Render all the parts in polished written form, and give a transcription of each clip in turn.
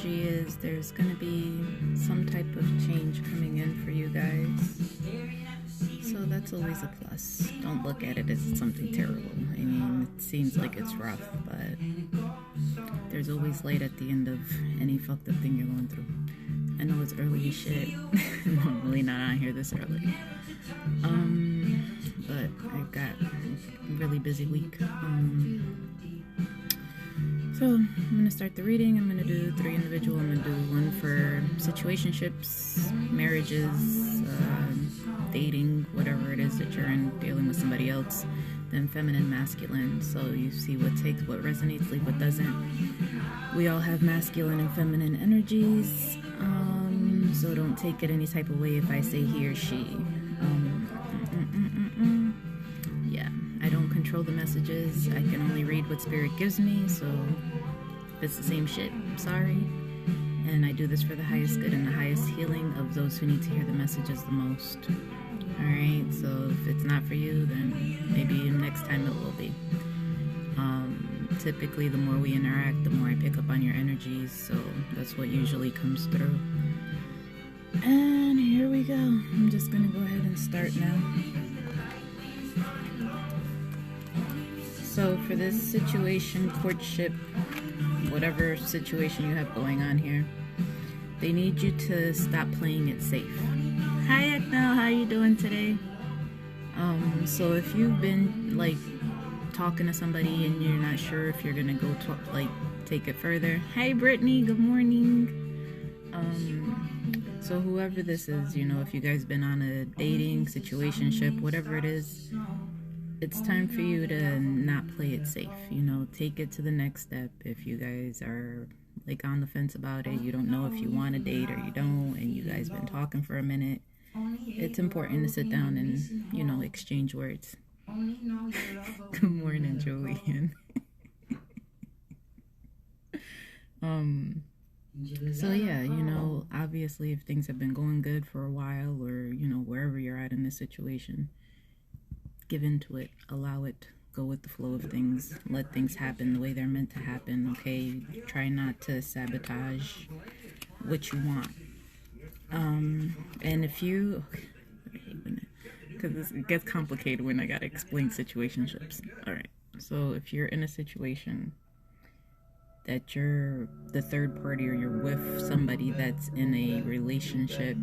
energy is there's going to be some type of change coming in for you guys. So that's always a plus. Don't look at it as something terrible. I mean, it seems like it's rough, but there's always light at the end of any fucked up thing you're going through. I know it's early as shit. Normally not on here this early. But I've got a really busy week. So I'm going to start the reading. I'm going to do 3 individual. I'm going to do 1 for situationships, marriages, dating, whatever it is that you're in, dealing with somebody else. Then feminine, masculine. So you see what takes, what resonates, leave what doesn't. We all have masculine and feminine energies. So don't take it any type of way if I say he or she. Yeah, I don't control the messages. I can only read what spirit gives me. So if it's the same shit, I'm sorry. And I do this for the highest good and the highest healing of those who need to hear the messages the most. Alright, so if it's not for you, then maybe next time it will be. Typically, the more we interact, the more I pick up on your energies, so that's what usually comes through. And here we go. I'm just gonna go ahead and start now. So for this situation, courtship, whatever situation you have going on here, they need you to stop playing it safe. Hi Eknel, how you doing today? So if you've been like talking to somebody and you're not sure if you're gonna go take it further. Hey Brittany, good morning. So whoever this is, you know, if you guys been on a dating situationship, whatever it is, it's time for you to not play it safe. You know, take it to the next step. If you guys are like on the fence about it, you don't know if you want to date or you don't, and you guys been talking for a minute, it's important to sit down and, you know, exchange words. Good morning, Julian. So yeah, you know, obviously if things have been going good for a while, or, you know, wherever you're at in this situation, give into it, allow it, go with the flow of things, let things happen the way they're meant to happen, okay? Try not to sabotage what you want. And if you, because it gets complicated when I gotta explain situationships. Alright, so if you're in a situation that you're the third party, or you're with somebody that's in a relationship,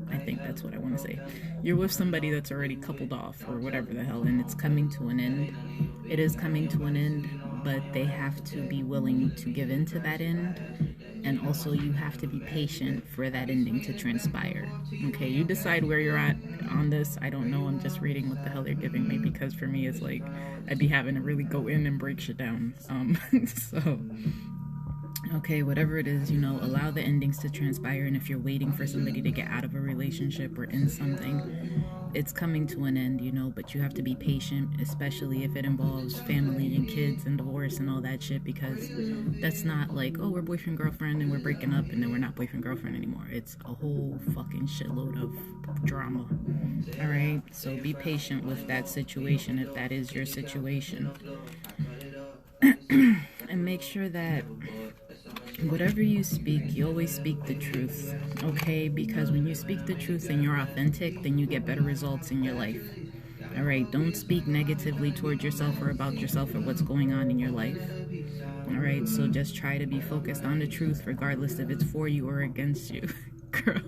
I think that's what I want to say. You're with somebody that's already coupled off or whatever the hell, and it's coming to an end. It is coming to an end, but they have to be willing to give in to that end. And also you have to be patient for that ending to transpire. Okay, you decide where you're at on this. I don't know. I'm just reading what the hell they're giving me, because for me it's like I'd be having to really go in and break shit down. So okay, whatever it is, you know, allow the endings to transpire. And if you're waiting for somebody to get out of a relationship or in something, it's coming to an end, you know, but you have to be patient, especially if it involves family and kids and divorce and all that shit, because that's not like, oh, we're boyfriend, girlfriend, and we're breaking up, and then we're not boyfriend, girlfriend anymore. It's a whole fucking shitload of drama. All right, so be patient with that situation if that is your situation. And make sure that whatever you speak, you always speak the truth, okay? Because when you speak the truth and you're authentic, then you get better results in your life. All right, don't speak negatively towards yourself or about yourself or what's going on in your life. All right, so just try to be focused on the truth, regardless if it's for you or against you. Girl,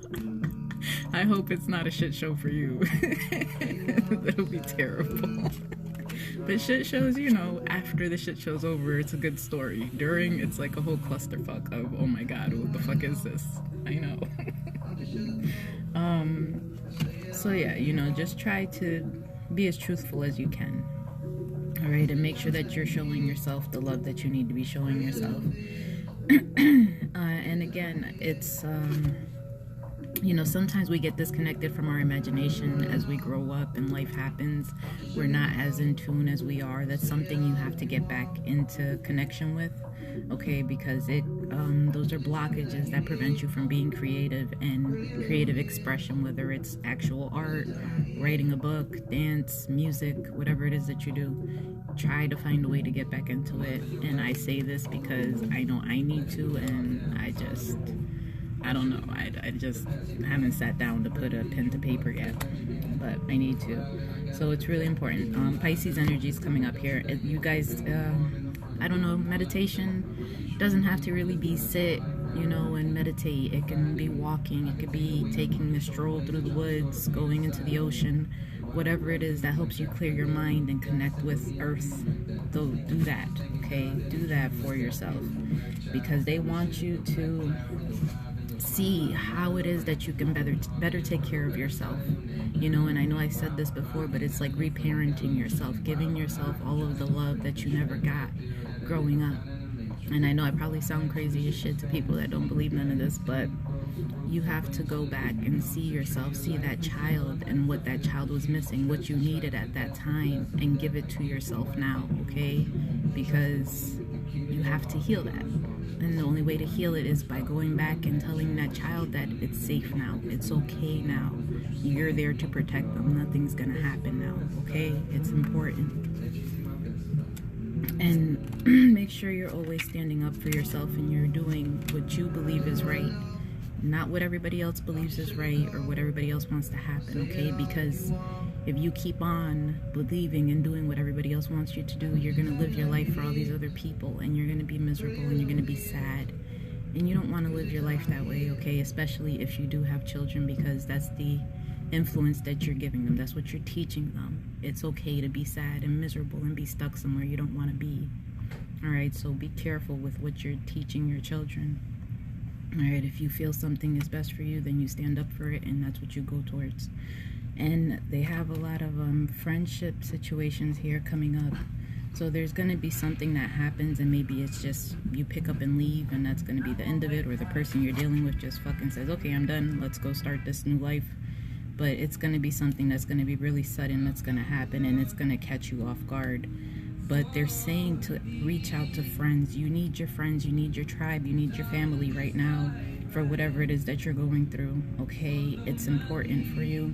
I hope it's not a shit show for you. That'll be terrible. But shit shows, you know, after the shit show's over, it's a good story. During, it's like a whole clusterfuck of, oh my god, what the fuck is this? I know. So yeah, you know, just try to be as truthful as you can. Alright, and make sure that you're showing yourself the love that you need to be showing yourself. And again, it's, you know, sometimes we get disconnected from our imagination as we grow up and life happens. We're not as in tune as we are. That's something you have to get back into connection with, okay? Because those are blockages that prevent you from being creative and creative expression, whether it's actual art, writing a book, dance, music, whatever it is that you do. try to find a way to get back into it. And I say this because I know I need to, and I don't know. I just haven't sat down to put a pen to paper yet, but I need to. So it's really important. Pisces energy is coming up here. You guys, I don't know, meditation doesn't have to really be sit, you know, and meditate. It can be walking. It could be taking a stroll through the woods, going into the ocean, whatever it is that helps you clear your mind and connect with Earth. So do that, okay? Do that for yourself, because they want you to see how it is that you can better take care of yourself, you know. And I know I said this before, but it's like reparenting yourself, giving yourself all of the love that you never got growing up. And I know I probably sound crazy as shit to people that don't believe none of this, but you have to go back and see yourself, see that child and what that child was missing, what you needed at that time, and give it to yourself now, okay? Because you have to heal that. And the only way to heal it is by going back and telling that child that it's safe now, it's okay now. You're there to protect them. Nothing's gonna happen now, okay? It's important. And make sure you're always standing up for yourself and you're doing what you believe is right, not what everybody else believes is right or what everybody else wants to happen, okay? Because if you keep on believing and doing what everybody else wants you to do, you're going to live your life for all these other people, and you're going to be miserable, and you're going to be sad. And you don't want to live your life that way, okay? Especially if you do have children, because that's the influence that you're giving them. That's what you're teaching them. It's okay to be sad and miserable and be stuck somewhere you don't want to be. All right, so be careful with what you're teaching your children. All right, if you feel something is best for you, then you stand up for it, and that's what you go towards. And they have a lot of friendship situations here coming up. So there's going to be something that happens, and maybe it's just you pick up and leave, and that's going to be the end of it, or the person you're dealing with just fucking says, okay, I'm done, let's go start this new life. But it's going to be something that's going to be really sudden, that's going to happen, and it's going to catch you off guard. But they're saying to reach out to friends. You need your friends, you need your tribe, you need your family right now for whatever it is that you're going through, okay? It's important for you,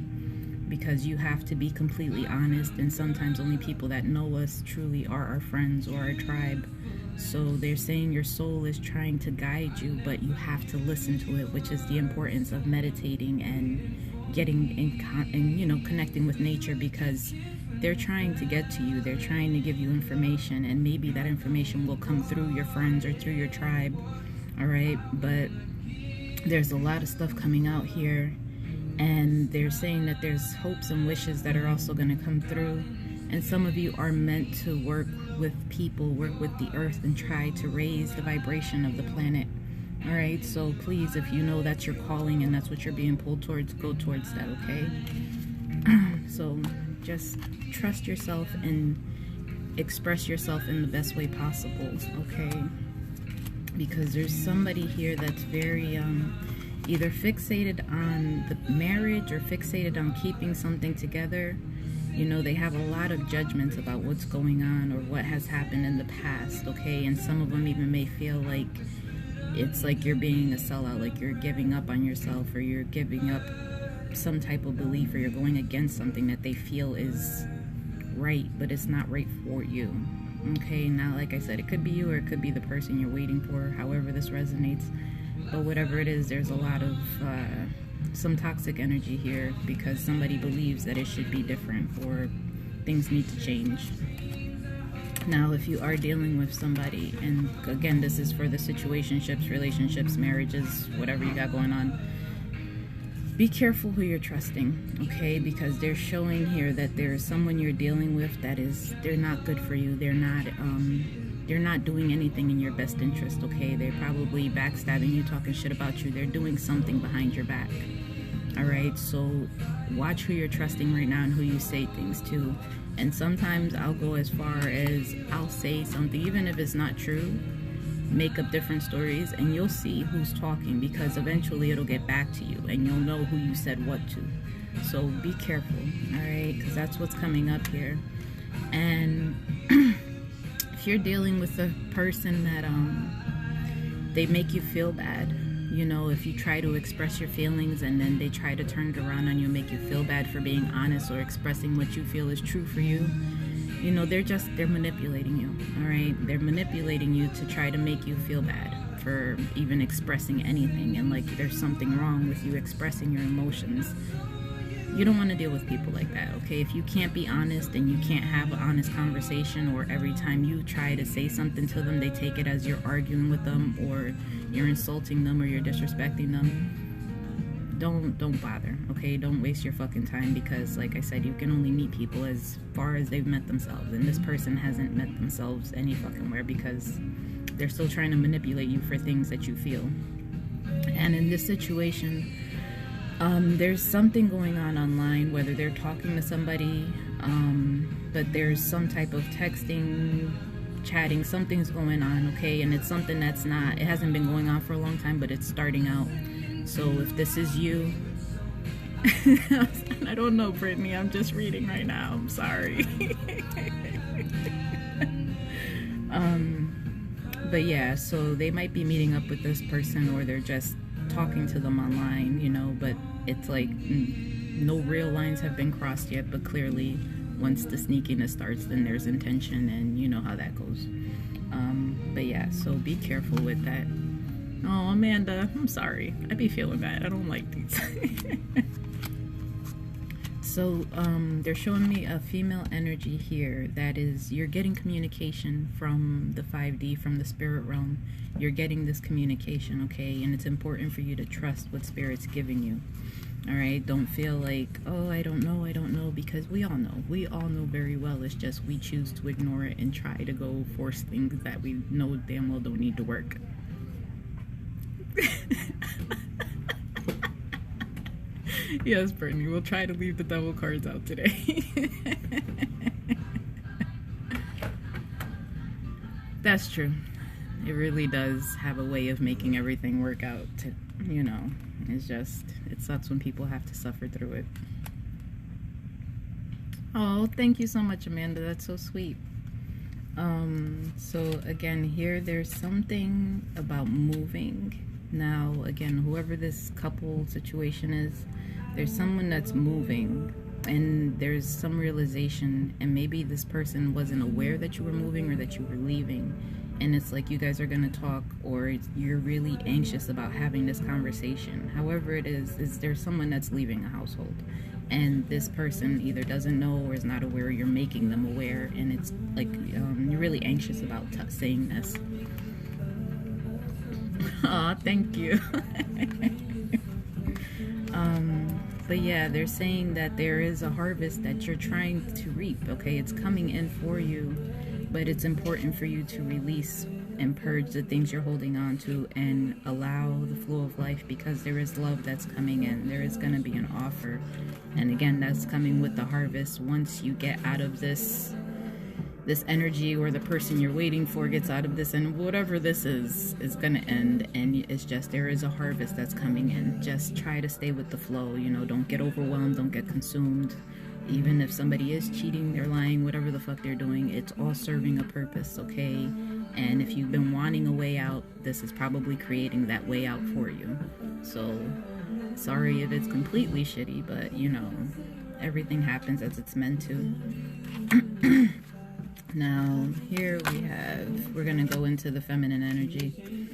because you have to be completely honest, and sometimes only people that know us truly are our friends or our tribe. So they're saying your soul is trying to guide you, but you have to listen to it, which is the importance of meditating and getting in you know, connecting with nature, because they're trying to get to you. They're trying to give you information, and maybe that information will come through your friends or through your tribe. All right, but there's a lot of stuff coming out here, and they're saying that there's hopes and wishes that are also going to come through. And some of you are meant to work with people, work with the earth, and try to raise the vibration of the planet. All right, so please, if you know that's your calling and that's what you're being pulled towards, go towards that, okay? So just trust yourself and express yourself in the best way possible, okay? Because there's somebody here that's very either fixated on the marriage or fixated on keeping something together. You know, they have a lot of judgments about what's going on or what has happened in the past, okay? And some of them even may feel like it's like you're being a sellout, like you're giving up on yourself, or you're giving up some type of belief, or you're going against something that they feel is right, but it's not right for you. Okay, now like I said, it could be you or it could be the person you're waiting for, however this resonates. But whatever it is, there's a lot of some toxic energy here, because somebody believes that it should be different or things need to change. Now, if you are dealing with somebody, and again, this is for the situationships, relationships, marriages, whatever you got going on, be careful who you're trusting, okay? Because they're showing here that there's someone you're dealing with that is, they're not good for you. They're not doing anything in your best interest, okay? They're probably backstabbing you, talking shit about you. They're doing something behind your back, all right? So watch who you're trusting right now and who you say things to. And sometimes I'll go as far as I'll say something, even if it's not true, make up different stories, and you'll see who's talking, because eventually it'll get back to you and you'll know who you said what to. So be careful, all right? Because that's what's coming up here. And if you're dealing with a person that they make you feel bad, you know, if you try to express your feelings and then they try to turn it around on you, make you feel bad for being honest or expressing what you feel is true for you, You know, they're manipulating you, all right? They're manipulating you to try to make you feel bad for even expressing anything, and like there's something wrong with you expressing your emotions. You don't want to deal with people like that, okay? If you can't be honest and you can't have an honest conversation, or every time you try to say something to them, they take it as you're arguing with them, or you're insulting them, or you're disrespecting them, don't bother, okay? Don't waste your fucking time, because like I said, you can only meet people as far as they've met themselves, and this person hasn't met themselves any fucking where, because they're still trying to manipulate you for things that you feel. And in this situation, there's something going on online, whether they're talking to somebody, but there's some type of texting, chatting, something's going on, okay? And it's something that's not, it hasn't been going on for a long time, but it's starting out. So if this is you, I don't know, Brittany, I'm just reading right now, I'm sorry. But yeah, so they might be meeting up with this person, or they're just talking to them online, you know, but it's like no real lines have been crossed yet, but clearly once the sneakiness starts, then there's intention, and you know how that goes. But yeah, so be careful with that. Oh, Amanda, I'm sorry. I be feeling bad. I don't like these. So, they're showing me a female energy here. That is, you're getting communication from the 5D, from the spirit realm. You're getting this communication, okay? And it's important for you to trust what Spirit's giving you. All right? Don't feel like, oh, I don't know, because we all know. We all know very well. It's just we choose to ignore it and try to go force things that we know damn well don't need to work. Yes, Brittany, we'll try to leave the devil cards out today. That's true. It really does have a way of making everything work out to, you know, it's just, it sucks when people have to suffer through it. Oh, thank you so much, Amanda. That's so sweet. So again, here there's something about moving. Now, again, whoever this couple situation is, there's someone that's moving, and there's some realization, and maybe this person wasn't aware that you were moving or that you were leaving, and it's like you guys are going to talk, or you're really anxious about having this conversation. However it is there's someone that's leaving a household, and this person either doesn't know or is not aware, you're making them aware, and it's like you're really anxious about saying this. Aw, thank you. But yeah, they're saying that there is a harvest that you're trying to reap, okay? It's coming in for you, but it's important for you to release and purge the things you're holding on to and allow the flow of life, because there is love that's coming in. There is going to be an offer. And again, that's coming with the harvest. Once you get out of this energy, or the person you're waiting for gets out of this, and whatever this is gonna end, and it's just, there is a harvest that's coming in. Just try to stay with the flow, you know, don't get overwhelmed, don't get consumed. Even if somebody is cheating, they're lying, whatever the fuck they're doing, it's all serving a purpose, okay? And if you've been wanting a way out, this is probably creating that way out for you. So sorry if it's completely shitty, but you know, everything happens as it's meant to. Now, here we're going to go into the feminine energy.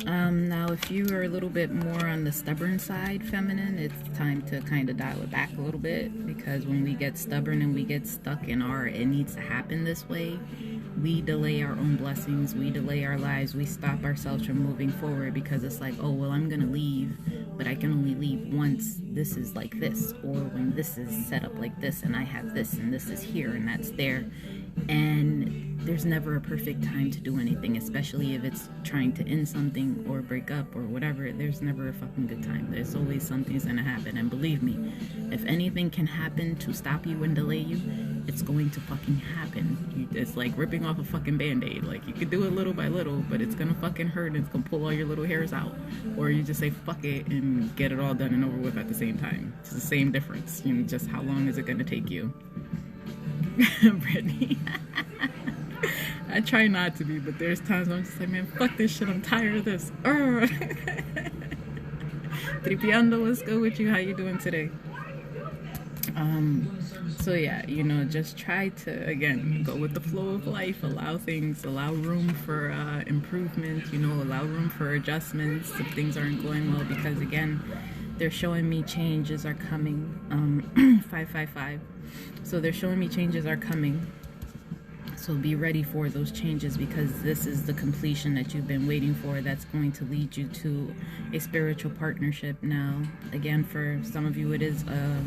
Now, if you are a little bit more on the stubborn side, feminine, it's time to kind of dial it back a little bit, because when we get stubborn and we get stuck in our, it needs to happen this way, we delay our own blessings, we delay our lives, we stop ourselves from moving forward, because it's like, oh, well, I'm going to leave, but I can only leave once this is like this, or when this is set up like this, and I have this, and this is here, and that's there. And there's never a perfect time to do anything, especially if it's trying to end something or break up or whatever. There's never a fucking good time. There's always something's gonna happen, and believe me, if anything can happen to stop you and delay you, it's going to fucking happen. It's like ripping off a fucking band-aid. Like, you could do it little by little, but it's gonna fucking hurt, and it's gonna pull all your little hairs out. Or you just say fuck it and get it all done and over with at the same time. It's the same difference. You know, just how long is it gonna take you? Brittany. I try not to be, but there's times I'm just like, man, fuck this shit, I'm tired of this. Tripiando, what's good with you? How you doing today? So yeah, you know, just try to, again, go with the flow of life, allow things, allow room for improvement, you know, allow room for adjustments if things aren't going well, because again, they're showing me changes are coming. 555. So they're showing me changes are coming. So be ready for those changes, because this is the completion that you've been waiting for, that's going to lead you to a spiritual partnership. Now, again, for some of you, it is a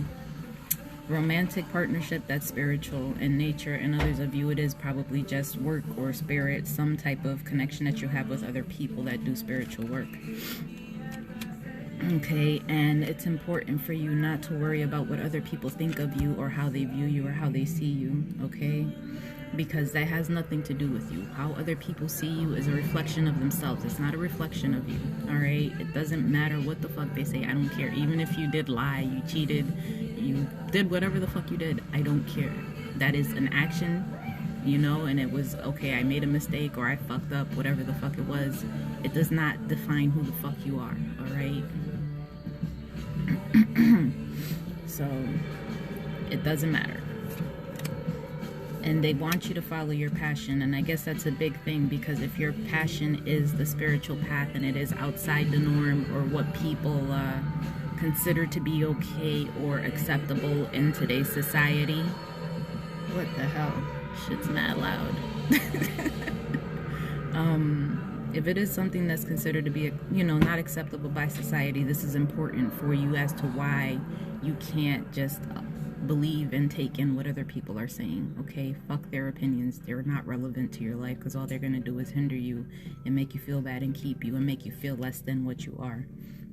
romantic partnership that's spiritual in nature, and others of you, it is probably just work or spirit, some type of connection that you have with other people that do spiritual work. Okay, and it's important for you not to worry about what other people think of you, or how they view you, or how they see you, okay? Because that has nothing to do with you. How other people see you is a reflection of themselves. It's not a reflection of you, all right? It doesn't matter what the fuck they say. I don't care. Even if you did lie, you cheated, you did whatever the fuck you did, I don't care. That is an action, you know, and it was, okay, I made a mistake, or I fucked up, whatever the fuck it was. It does not define who the fuck you are, all right? So, it doesn't matter. And they want you to follow your passion, and I guess that's a big thing, because if your passion is the spiritual path and it is outside the norm, or what people consider to be okay or acceptable in today's society, what the hell, shit's mad loud. If it is something that's considered to be, you know, not acceptable by society, this is important for you as to why you can't just believe and take in what other people are saying, okay? Fuck their opinions. They're not relevant to your life, because all they're going to do is hinder you and make you feel bad and keep you and make you feel less than what you are.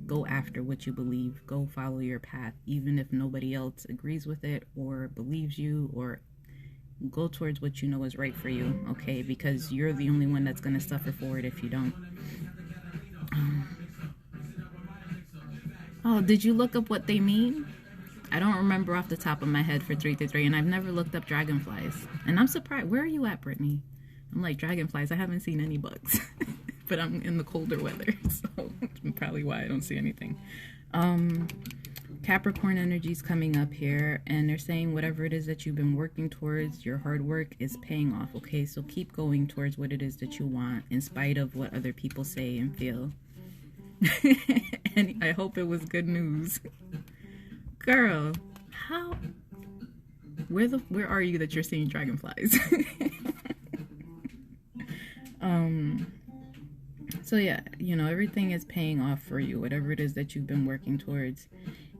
Go after what you believe. Go follow your path, even if nobody else agrees with it or believes you, or go towards what you know is right for you, okay? Because you're the only one that's going to suffer for it if you don't. Oh, did you look up what they mean? I don't remember off the top of my head for 333, and I've never looked up dragonflies. And I'm surprised. Where are you at, Brittany? I'm like, dragonflies, I haven't seen any bugs. But I'm in the colder weather, so that's probably why I don't see anything. Capricorn energy is coming up here, and they're saying whatever it is that you've been working towards, your hard work is paying off, okay? So keep going towards what it is that you want, in spite of what other people say and feel. And I hope it was good news. Girl, how? Where are you that you're seeing dragonflies? So yeah, you know, everything is paying off for you, whatever it is that you've been working towards.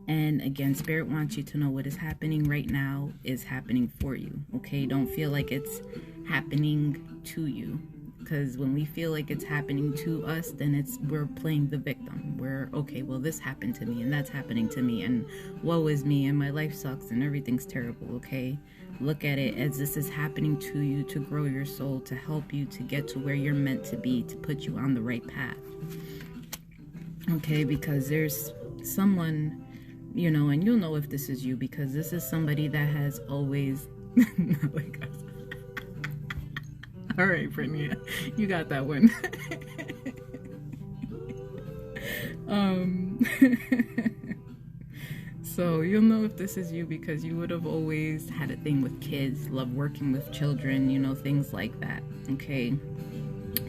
And again, Spirit wants you to know what is happening right now is happening for you, okay? Don't feel like it's happening to you. Because when we feel like it's happening to us, then we're playing the victim. We're, okay, well, this happened to me, and that's happening to me, and woe is me, and my life sucks, and everything's terrible, okay? Look at it as this is happening to you to grow your soul, to help you to get to where you're meant to be, to put you on the right path. Okay, because there's someone, you know, and you'll know if this is you, because this is somebody that has always... Not like us. All right, Brittany, you got that one. So you'll know if this is you, because you would have always had a thing with kids, love working with children, you know, things like that, okay?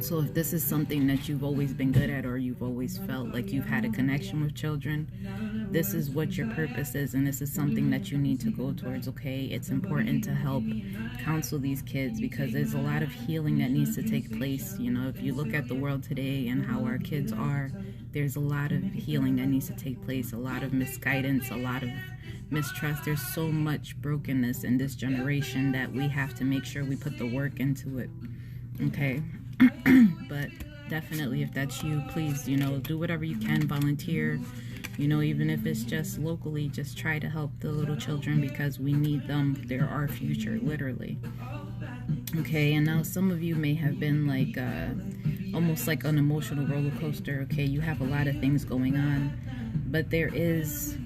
So if this is something that you've always been good at, or you've always felt like you've had a connection with children, this is what your purpose is, and this is something that you need to go towards, okay? It's important to help counsel these kids, because there's a lot of healing that needs to take place. You know, if you look at the world today and how our kids are, there's a lot of healing that needs to take place, a lot of misguidance, a lot of mistrust. There's so much brokenness in this generation that we have to make sure we put the work into it, okay? But definitely, if that's you, please, you know, do whatever you can, volunteer, you know, even if it's just locally, just try to help the little children, because we need them. They're our future, literally. Okay, and now some of you may have been like almost like an emotional roller coaster, okay? You have a lot of things going on, but there is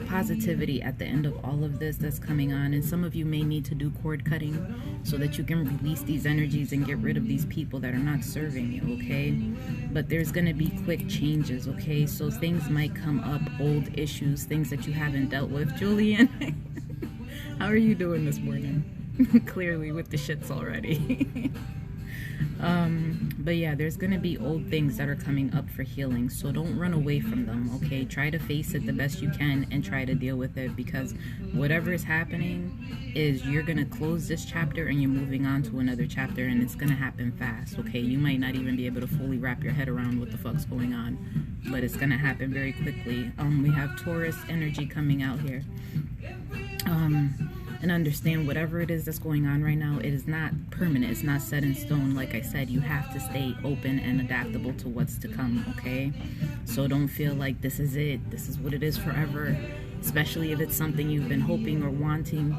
positivity at the end of all of this that's coming on, and some of you may need to do cord cutting so that you can release these energies and get rid of these people that are not serving you, okay? But there's going to be quick changes, okay? So things might come up, old issues, things that you haven't dealt with. Julian, How are you doing this morning? Clearly with the shits already. But yeah, there's gonna be old things that are coming up for healing, so don't run away from them, okay? Try to face it the best you can and try to deal with it, because whatever is happening is you're gonna close this chapter and you're moving on to another chapter, and it's gonna happen fast, okay? You might not even be able to fully wrap your head around what the fuck's going on, but it's gonna happen very quickly. We have Taurus energy coming out here. And understand whatever it is that's going on right now, it is not permanent, it's not set in stone. Like I said, you have to stay open and adaptable to what's to come, okay? So don't feel like this is it, this is what it is forever, especially if it's something you've been hoping or wanting.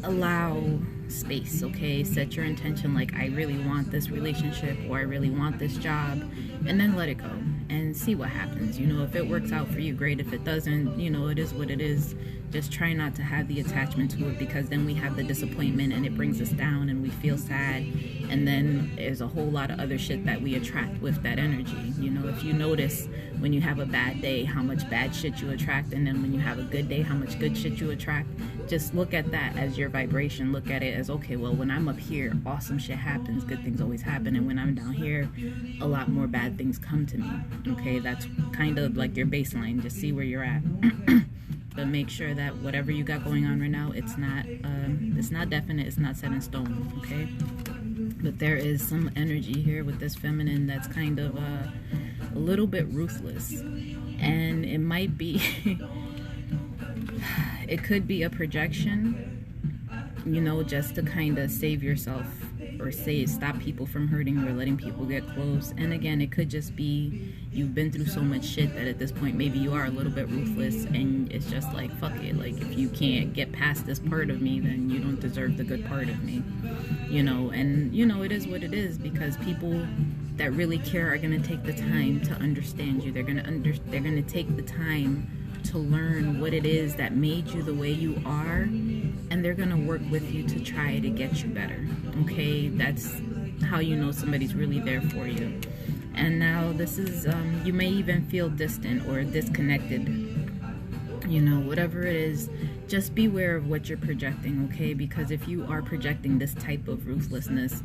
Allow space, okay? Set your intention like, I really want this relationship, or I really want this job, and then let it go and see what happens. You know, if it works out for you, great. If it doesn't, you know, it is what it is. Just try not to have the attachment to it, because then we have the disappointment and it brings us down and we feel sad, and then there's a whole lot of other shit that we attract with that energy. You know, if you notice when you have a bad day how much bad shit you attract, and then when you have a good day how much good shit you attract, just look at that as your vibration. Look at it as, okay, well, when I'm up here, awesome shit happens, good things always happen, and when I'm down here, a lot more bad things come to me. Okay, that's kind of like your baseline. Just see where you're at. But make sure that whatever you got going on right now, it's not definite, it's not set in stone, okay? But there is some energy here with this feminine that's kind of a little bit ruthless, and it might be it could be a projection, you know, just to kind of save yourself, or stop people from hurting or letting people get close. And again, it could just be you've been through so much shit that at this point maybe you are a little bit ruthless, and it's just like, fuck it, like, if you can't get past this part of me, then you don't deserve the good part of me, you know. And you know, it is what it is, because people that really care are going to take the time to understand you. They're going to take the time to learn what it is that made you the way you are, and they're gonna work with you to try to get you better, okay? That's how you know somebody's really there for you. And now this is, you may even feel distant or disconnected, you know, whatever it is. Just beware of what you're projecting, okay? Because if you are projecting this type of ruthlessness,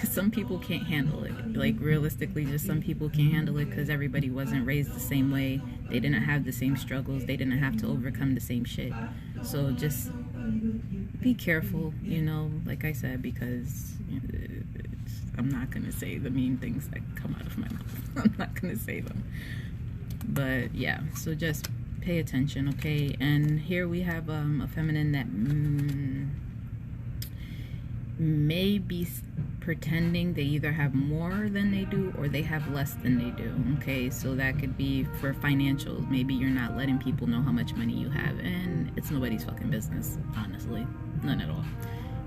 some people can't handle it. Like, realistically, just some people can't handle it, because everybody wasn't raised the same way. They didn't have the same struggles. They didn't have to overcome the same shit. So just be careful, you know, like I said, because I'm not going to say the mean things that come out of my mouth. I'm not going to say them. But yeah, so just pay attention, okay? And here we have a feminine that may be pretending they either have more than they do or they have less than they do, okay? So that could be for financials. Maybe you're not letting people know how much money you have, and it's nobody's fucking business, honestly. None at all.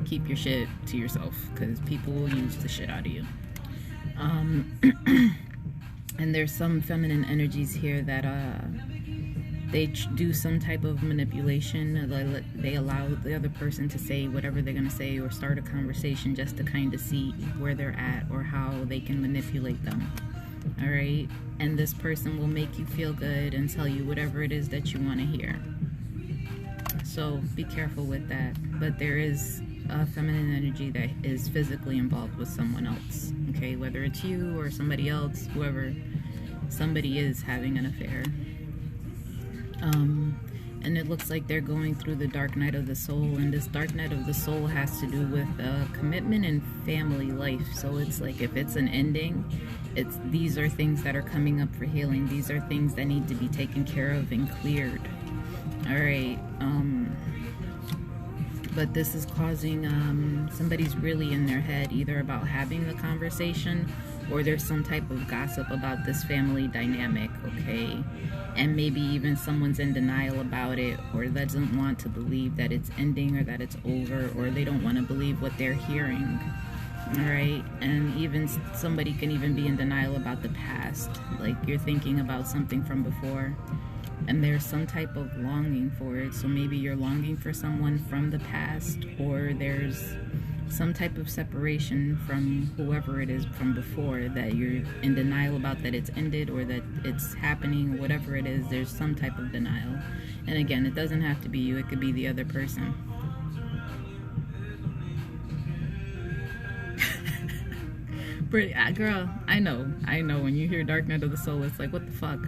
Keep your shit to yourself, because people will use the shit out of you. And there's some feminine energies here that they do some type of manipulation. They allow the other person to say whatever they're going to say, or start a conversation just to kind of see where they're at or how they can manipulate them. All right? And this person will make you feel good and tell you whatever it is that you want to hear. So be careful with that. But there is a feminine energy that is physically involved with someone else, okay? Whether it's you or somebody else, whoever, somebody is having an affair. And it looks like they're going through the dark night of the soul, and this dark night of the soul has to do with commitment and family life. So it's like, if it's an ending, these are things that are coming up for healing. These are things that need to be taken care of and cleared. All right. But this is causing somebody's really in their head, either about having the conversation, or there's some type of gossip about this family dynamic, okay? And maybe even someone's in denial about it, or doesn't want to believe that it's ending or that it's over, or they don't want to believe what they're hearing, all right? And even somebody can even be in denial about the past, like you're thinking about something from before, and there's some type of longing for it. So maybe you're longing for someone from the past, or there's some type of separation from whoever it is from before, that you're in denial about that it's ended or that it's happening, whatever it is. There's some type of denial. And again, it doesn't have to be you, it could be the other person. Girl, I know when you hear Dark Night of the Soul, it's like, what the fuck,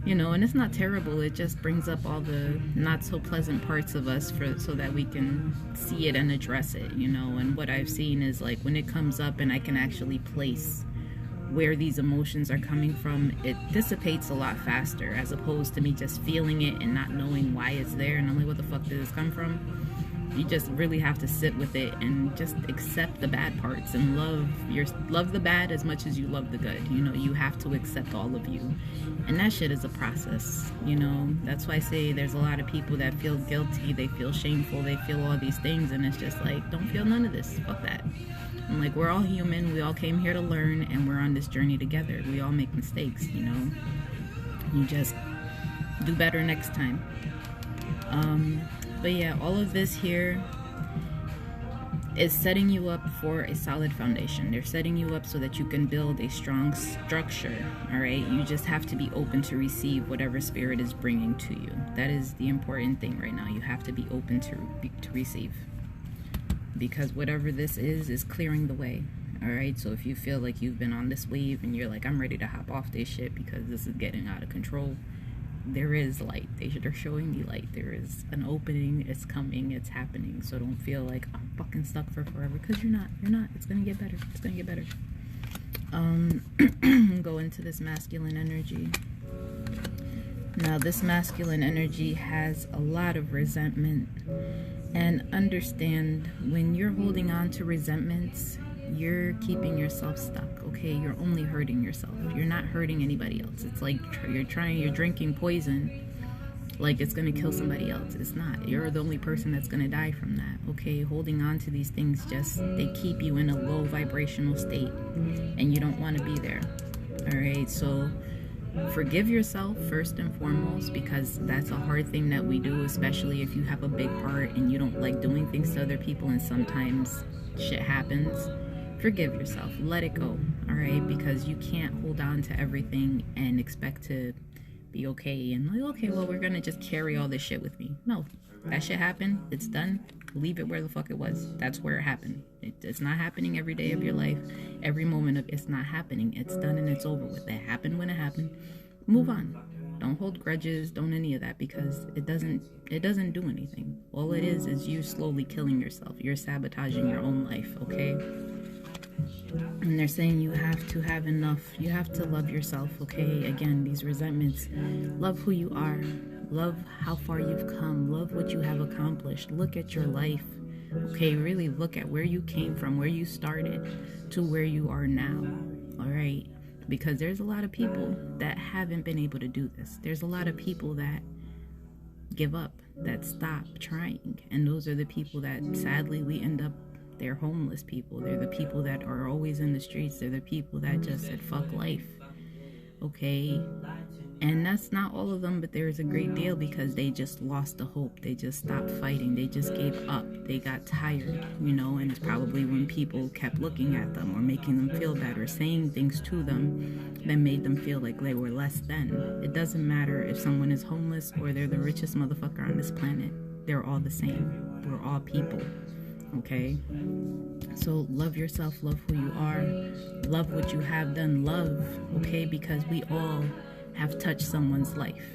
you know? And it's not terrible, it just brings up all the not so pleasant parts of us so that we can see it and address it, you know. And what I've seen is, like, when it comes up and I can actually place where these emotions are coming from, it dissipates a lot faster, as opposed to me just feeling it and not knowing why it's there and I'm like, what the fuck did this come from? You just really have to sit with it and just accept the bad parts and love the bad as much as you love the good. You know, you have to accept all of you. And that shit is a process, you know. That's why I say there's a lot of people that feel guilty, they feel shameful, they feel all these things, and it's just like, don't feel none of this. Fuck that. I'm like, we're all human, we all came here to learn, and we're on this journey together. We all make mistakes, you know. You just do better next time. But yeah, all of this here is setting you up for a solid foundation. They're setting you up so that you can build a strong structure, all right? You just have to be open to receive whatever spirit is bringing to you. That is the important thing right now. You have to be open to receive. Because whatever this is clearing the way, all right? So if you feel like you've been on this wave and you're like, I'm ready to hop off this shit because this is getting out of control, there is light. They're showing me light. There is an opening. It's coming. It's happening. So don't feel like I'm fucking stuck for forever, because you're not. It's gonna get better. It's gonna get better. Go into this masculine energy. Now, this masculine energy has a lot of resentment. And understand, when you're holding on to resentments, you're keeping yourself stuck, okay? You're only hurting yourself. You're not hurting anybody else. It's like you're drinking poison like it's gonna kill somebody else. It's not. You're the only person that's gonna die from that, okay? Holding on to these things, they keep you in a low vibrational state, and you don't want to be there, all right? So forgive yourself first and foremost, because that's a hard thing that we do, especially if you have a big heart and you don't like doing things to other people, and sometimes shit happens. Forgive yourself. Let it go, all right? Because you can't hold on to everything and expect to be okay and like, okay, well, we're gonna just carry all this shit with me. No, that shit happened. It's done. Leave it where the fuck it was. That's where it happened. It's not happening every day of your life. Every moment of it's not happening. It's done and it's over with. It happened when it happened. Move on. Don't hold grudges. Don't any of that, because it doesn't do anything. All it is you slowly killing yourself. You're sabotaging your own life, okay? And they're saying you have to have enough. You have to love yourself, okay? Again, these resentments. Love who you are. Love how far you've come. Love what you have accomplished. Look at your life, okay? Really look at where you came from, where you started, to where you are now, all right? Because there's a lot of people that haven't been able to do this. There's a lot of people that give up, that stop trying. And those are the people that, sadly, we end up, they're homeless people. They're the people that are always in the streets. They're the people that just said, fuck life, okay? And that's not all of them, but there's a great deal, because they just lost the hope. They just stopped fighting. They just gave up. They got tired, you know, and it's probably when people kept looking at them or making them feel bad or saying things to them that made them feel like they were less than. It doesn't matter if someone is homeless or they're the richest motherfucker on this planet. They're all the same. We're all people, okay? So love yourself, love who you are, love what you have done, love, okay? Because we all have touched someone's life,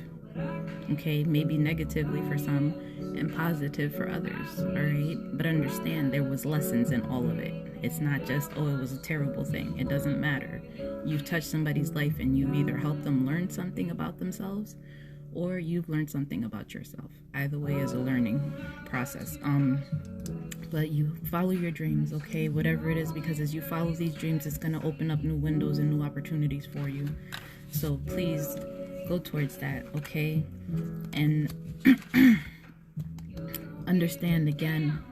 okay? Maybe negatively for some and positive for others, all right? But understand, there was lessons in all of it. It's not just, oh, it was a terrible thing. It doesn't matter. You've touched somebody's life and you've either helped them learn something about themselves, or you've learned something about yourself. Either way is a learning process. But you follow your dreams, okay? Whatever it is, because as you follow these dreams, it's gonna open up new windows and new opportunities for you. So please go towards that, okay? And understand, again,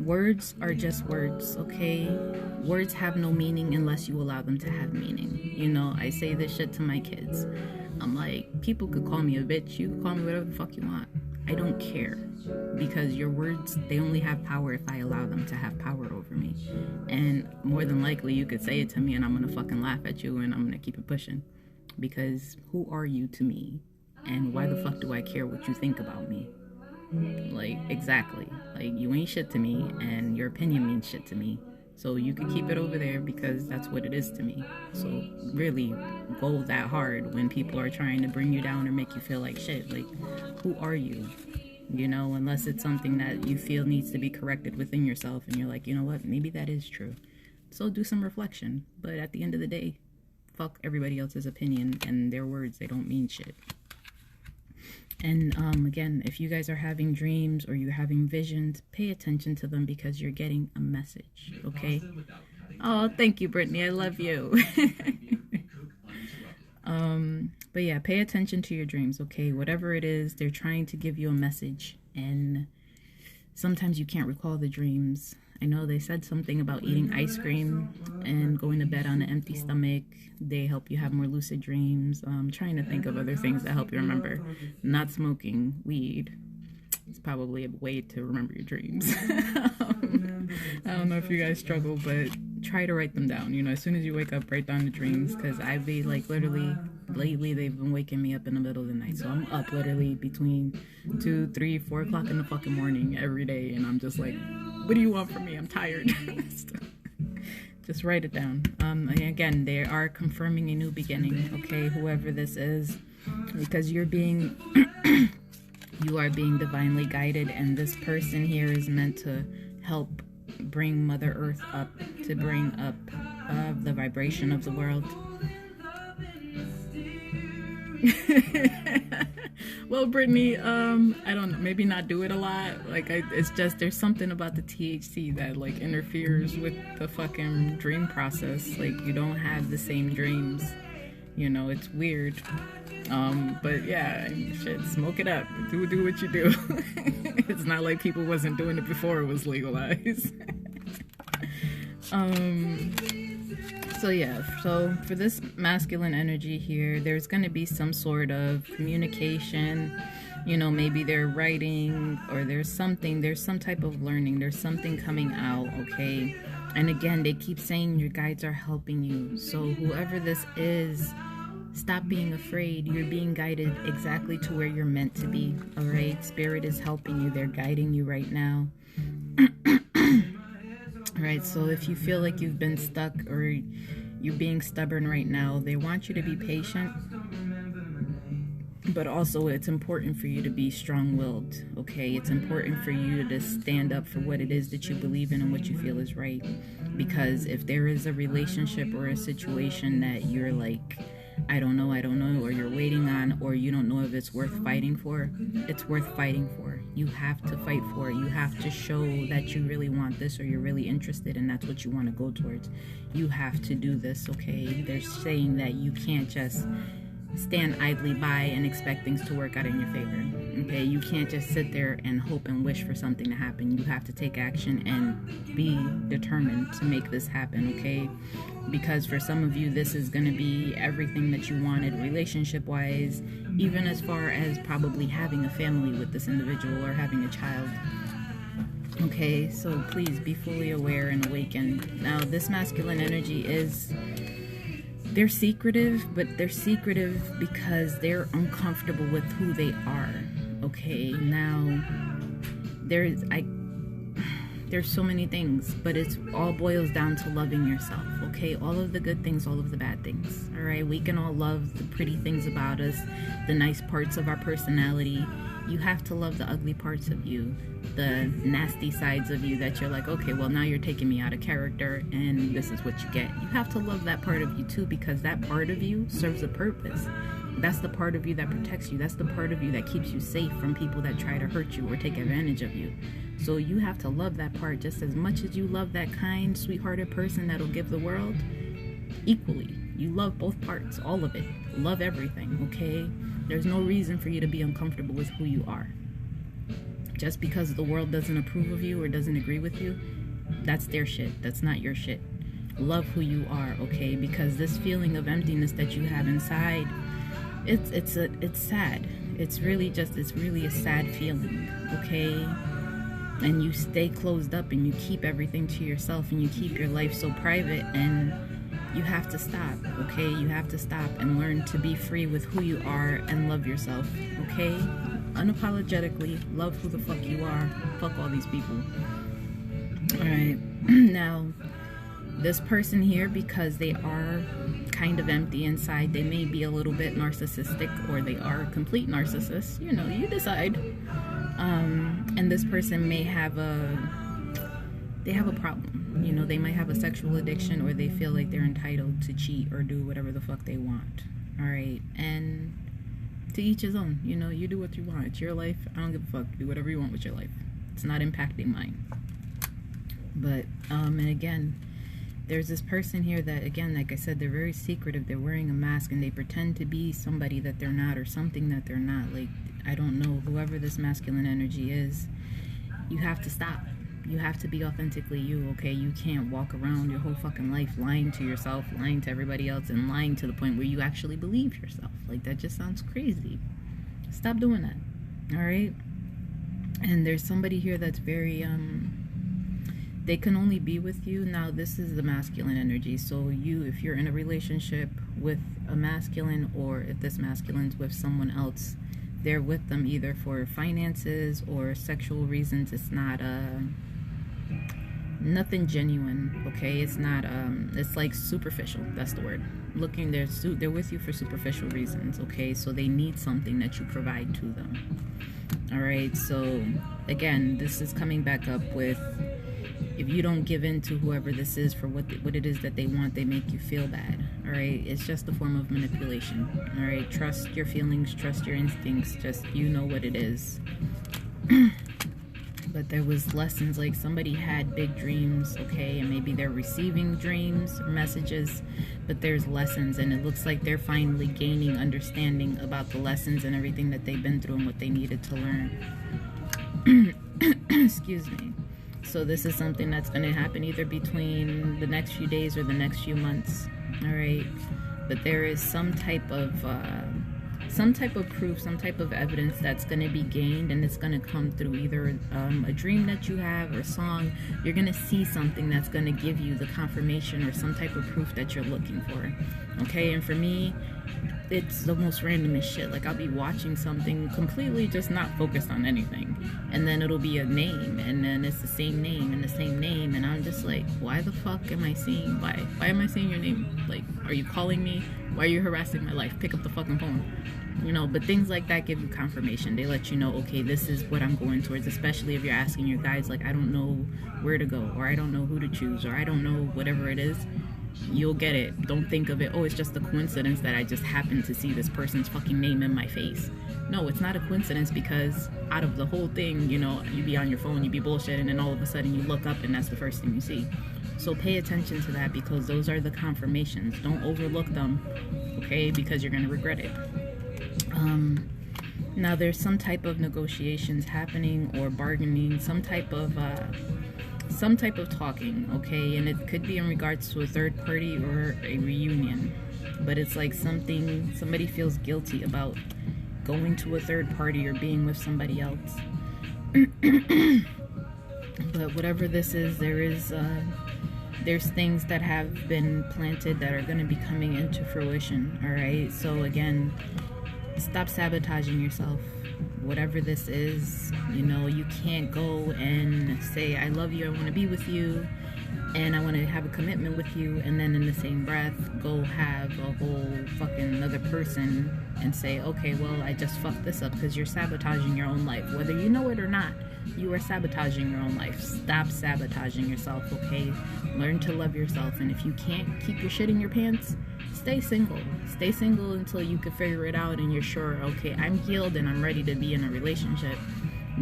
words are just words, okay? Words have no meaning unless you allow them to have meaning. You know, I say this shit to my kids. I'm like, people could call me a bitch. You can call me whatever the fuck you want. I don't care, because your words, they only have power if I allow them to have power over me. And more than likely you could say it to me and I'm gonna fucking laugh at you and I'm gonna keep it pushing, because who are you to me, and why the fuck do I care what you think about me? Like, exactly. Like, you ain't shit to me, and your opinion means shit to me. So you can keep it over there, because that's what it is to me. So really go that hard when people are trying to bring you down or make you feel like shit. Like, who are you? You know, unless it's something that you feel needs to be corrected within yourself and you're like, you know what, maybe that is true. So do some reflection. But at the end of the day, fuck everybody else's opinion and their words. They don't mean shit. And again, if you guys are having dreams or you're having visions, pay attention to them, because you're getting a message, okay? Oh, thank you, Brittany. I love you. But yeah, pay attention to your dreams, okay? Whatever it is, they're trying to give you a message, and sometimes you can't recall the dreams. I know they said something about eating ice cream and going to bed on an empty stomach. They help you have more lucid dreams. I'm trying to think of other things that help you remember. Not smoking weed. It's probably a way to remember your dreams. I don't know if you guys struggle, but try to write them down. You know, as soon as you wake up, write down the dreams, because I've been like literally lately they've been waking me up in the middle of the night. So I'm up literally between 2, 3, 4 o'clock in the fucking morning every day, and I'm just like, what do you want from me? I'm tired. Just write it down. And again, they are confirming a new beginning, okay, whoever this is, because you're being you are being divinely guided, and this person here is meant to help bring Mother Earth up, to bring up the vibration of the world. Well, Brittany, I don't know, maybe not do it a lot. Like, it's just, there's something about the THC that like interferes with the fucking dream process. Like, you don't have the same dreams, you know, it's weird. But yeah, shit, smoke it up, do what you do. It's not like people wasn't doing it before it was legalized. So yeah, so for this masculine energy here, there's going to be some sort of communication, you know, maybe they're writing, or there's some type of learning, there's something coming out, okay? And again, they keep saying your guides are helping you. So whoever this is, stop being afraid. You're being guided exactly to where you're meant to be, all right? Spirit is helping you. They're guiding you right now. All right, so if you feel like you've been stuck or you're being stubborn right now, they want you to be patient. But also, it's important for you to be strong-willed, okay? It's important for you to stand up for what it is that you believe in and what you feel is right. Because if there is a relationship or a situation that you're like, I don't know, or you're waiting on, or you don't know if it's worth fighting for, it's worth fighting for. You have to fight for it. You have to show that you really want this, or you're really interested and that's what you want to go towards. You have to do this, okay? They're saying that you can't just stand idly by and expect things to work out in your favor, okay? You can't just sit there and hope and wish for something to happen. You have to take action and be determined to make this happen, okay? Because for some of you, this is going to be everything that you wanted relationship-wise, even as far as probably having a family with this individual or having a child. Okay, so please be fully aware and awakened. Now, this masculine energy is, they're secretive, but they're secretive because they're uncomfortable with who they are. Okay, now, there's so many things, but it's all boils down to loving yourself, okay? All of the good things, all of the bad things, all right? We can all love the pretty things about us, the nice parts of our personality. You have to love the ugly parts of you, the nasty sides of you that you're like, okay, well, now you're taking me out of character and this is what you get. You have to love that part of you too, because that part of you serves a purpose. That's the part of you that protects you. That's the part of you that keeps you safe from people that try to hurt you or take advantage of you. So you have to love that part just as much as you love that kind, sweethearted person that'll give the world equally. You love both parts, all of it. Love everything, okay? There's no reason for you to be uncomfortable with who you are. Just because the world doesn't approve of you or doesn't agree with you, that's their shit. That's not your shit. Love who you are, okay? Because this feeling of emptiness that you have inside, it's sad. It's really a sad feeling, okay? And you stay closed up and you keep everything to yourself and you keep your life so private, and you have to stop, okay? You have to stop and learn to be free with who you are and love yourself, okay? Unapologetically love who the fuck you are. Fuck all these people. Alright, now, this person here, because they are kind of empty inside, they may be a little bit narcissistic, or they are complete narcissists, you know, you decide. And this person may have they have a problem, you know, they might have a sexual addiction, or they feel like they're entitled to cheat or do whatever the fuck they want. Alright, and to each his own, you know, you do what you want, it's your life, I don't give a fuck, do whatever you want with your life, it's not impacting mine. But, and again, there's this person here that, again, like I said, they're very secretive, they're wearing a mask, and they pretend to be somebody that they're not, or something that they're not. Like, I don't know, whoever this masculine energy is, you have to stop. You have to be authentically you, okay? You can't walk around your whole fucking life lying to yourself, lying to everybody else, and lying to the point where you actually believe yourself. Like, that just sounds crazy. Stop doing that, alright? And there's somebody here that's very, they can only be with you. Now, this is the masculine energy. So you, if you're in a relationship with a masculine, or if this masculine's with someone else, they're with them either for finances or sexual reasons. It's not nothing genuine, okay? It's not it's like superficial, that's the word. Looking, they're with you for superficial reasons, okay? So they need something that you provide to them. All right, so again, this is coming back up with, if you don't give in to whoever this is for what it is that they want, they make you feel bad. All right, it's just a form of manipulation. All right, trust your feelings, trust your instincts, just, you know what it is. But there was lessons, like somebody had big dreams, okay, and maybe they're receiving dreams or messages, but there's lessons, and it looks like they're finally gaining understanding about the lessons and everything that they've been through and what they needed to learn. Excuse me. So this is something that's going to happen either between the next few days or the next few months. All right, but there is some type of proof, some type of evidence that's going to be gained, and it's going to come through either a dream that you have or a song. You're going to see something that's going to give you the confirmation or some type of proof that you're looking for. Okay, and for me, it's the most randomest shit. Like, I'll be watching something completely just not focused on anything, and then it'll be a name, and then it's the same name and the same name, and I'm just like, why the fuck am I seeing, why am I seeing your name? Like, are you calling me? Why are you harassing my life? Pick up the fucking phone. You know, but things like that give you confirmation. They let you know, okay, this is what I'm going towards, especially if you're asking your guides, like, I don't know where to go, or I don't know who to choose, or I don't know whatever it is. You'll get it. Don't think of it, oh, it's just a coincidence that I just happened to see this person's fucking name in my face. No, it's not a coincidence, because out of the whole thing, you know, you be on your phone, you be bullshitting, and then all of a sudden you look up and that's the first thing you see. So pay attention to that, because those are the confirmations. Don't overlook them, okay, because you're going to regret it. Now there's some type of negotiations happening, or bargaining, some type of talking, okay, and it could be in regards to a third party or a reunion, but it's like somebody feels guilty about going to a third party or being with somebody else. But whatever this is, there's things that have been planted that are going to be coming into fruition. All right, so again, stop sabotaging yourself. Whatever this is, you know, you can't go and say, I love you, I want to be with you, and I want to have a commitment with you, and then in the same breath go have a whole fucking another person and say, okay, well, I just fucked this up, because you're sabotaging your own life. Whether you know it or not, you are sabotaging your own life. Stop sabotaging yourself, okay? Learn to love yourself, and if you can't keep your shit in your pants, stay single. Stay single until you can figure it out and you're sure, okay, I'm healed and I'm ready to be in a relationship.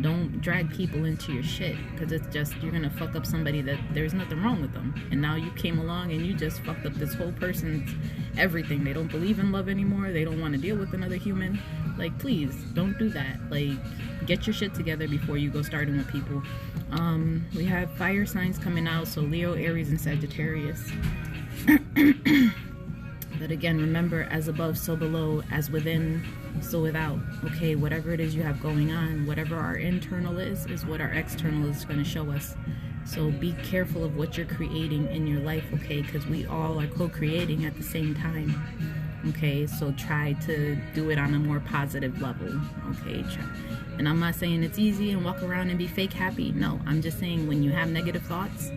Don't drag people into your shit, because it's just, you're gonna fuck up somebody that there's nothing wrong with them, and now you came along and you just fucked up this whole person's everything. They don't believe in love anymore, they don't want to deal with another human. Like, please don't do that. Like, get your shit together before you go starting with people. We have fire signs coming out, so Leo, Aries, and Sagittarius. But again, remember, as above, so below, as within, so without. Okay, whatever it is you have going on, whatever our internal is what our external is going to show us. So be careful of what you're creating in your life, okay? Because we all are co-creating at the same time, okay? So try to do it on a more positive level, okay? And I'm not saying it's easy and walk around and be fake happy. No, I'm just saying when you have negative thoughts,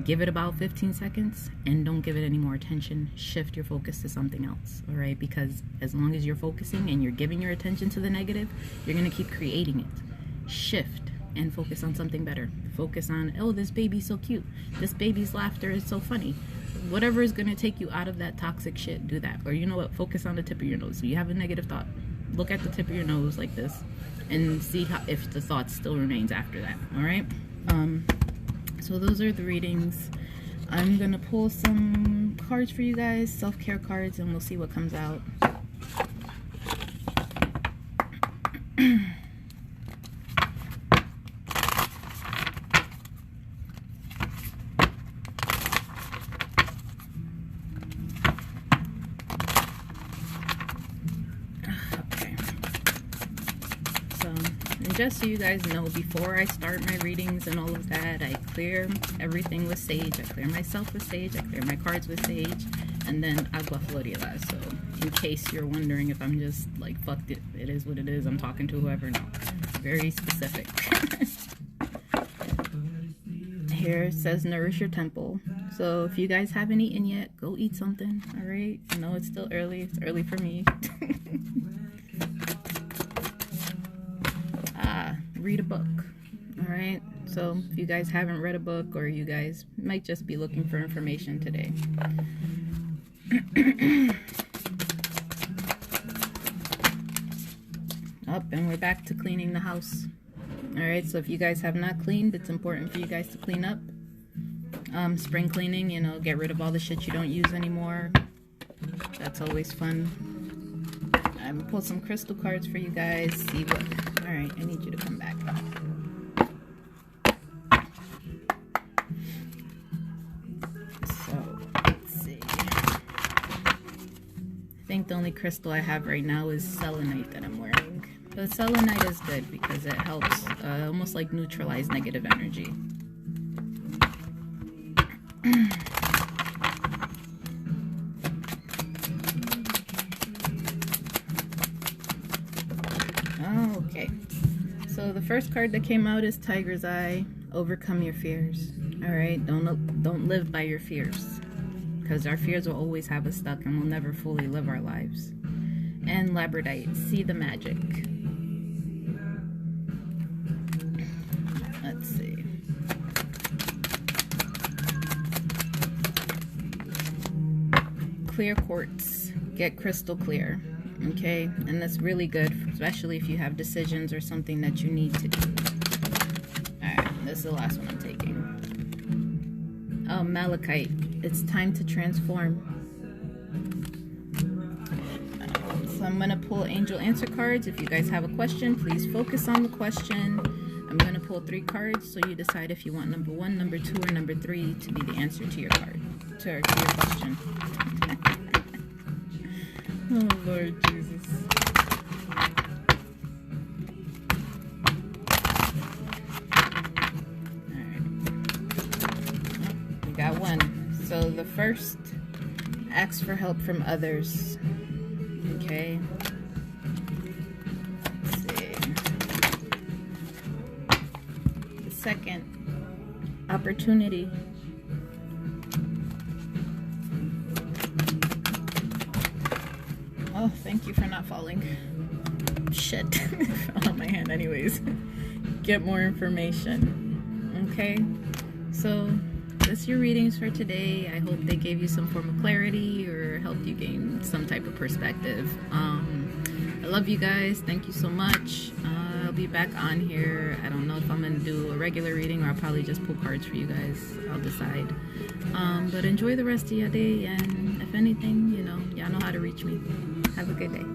give it about 15 seconds and don't give it any more attention. Shift your focus to something else, all right? Because as long as you're focusing and you're giving your attention to the negative, you're going to keep creating it. Shift and focus on something better. Focus on, oh, this baby's so cute. This baby's laughter is so funny. Whatever is going to take you out of that toxic shit, do that. Or you know what? Focus on the tip of your nose. So you have a negative thought. Look at the tip of your nose like this and see if the thought still remains after that, all right? So those are the readings. I'm going to pull some cards for you guys, self-care cards, and we'll see what comes out. Just so you guys know, before I start my readings and all of that, I clear everything with sage. I clear myself with sage. I clear my cards with sage. And then agua florida. So in case you're wondering if I'm just like, fuck it, it is what it is, I'm talking to whoever, no. Very specific. Here it says nourish your temple. So if you guys haven't eaten yet, go eat something, all right? I know it's still early. It's early for me. Read a book, all right? So if you guys haven't read a book, or you guys might just be looking for information today. Up, and we're back to cleaning the house. All right, so if you guys have not cleaned, it's important for you guys to clean up. Spring cleaning, you know, get rid of all the shit you don't use anymore. That's always fun. I'm gonna pull some crystal cards for you guys, see what... All right, I need you to come back. So, let's see. I think the only crystal I have right now is selenite that I'm wearing. But selenite is good because it helps almost like neutralize negative energy. Okay, so the first card that came out is Tiger's Eye. Overcome your fears. All right, don't live by your fears, because our fears will always have us stuck and we'll never fully live our lives. And Labradorite, see the magic. Let's see. Clear quartz, get crystal clear. Okay, and that's really good, especially if you have decisions or something that you need to do. Alright, this is the last one I'm taking. Oh, Malachite, it's time to transform. So I'm going to pull angel answer cards. If you guys have a question, please focus on the question. I'm going to pull 3 cards, so you decide if you want number 1, number 2, or number 3 to be the answer to your card, to your question. Oh, Lord Jesus. Alright. Oh, we got 1. So the first, ask for help from others. Okay. Let's see. The second, opportunity. Oh, thank you for not falling. Shit. It fell on my hand anyways. Get more information. Okay? So, that's your readings for today. I hope they gave you some form of clarity or helped you gain some type of perspective. I love you guys. Thank you so much. I'll be back on here. I don't know if I'm going to do a regular reading or I'll probably just pull cards for you guys. I'll decide. But enjoy the rest of your day, and if anything, you know, y'all know how to reach me. Have a good day.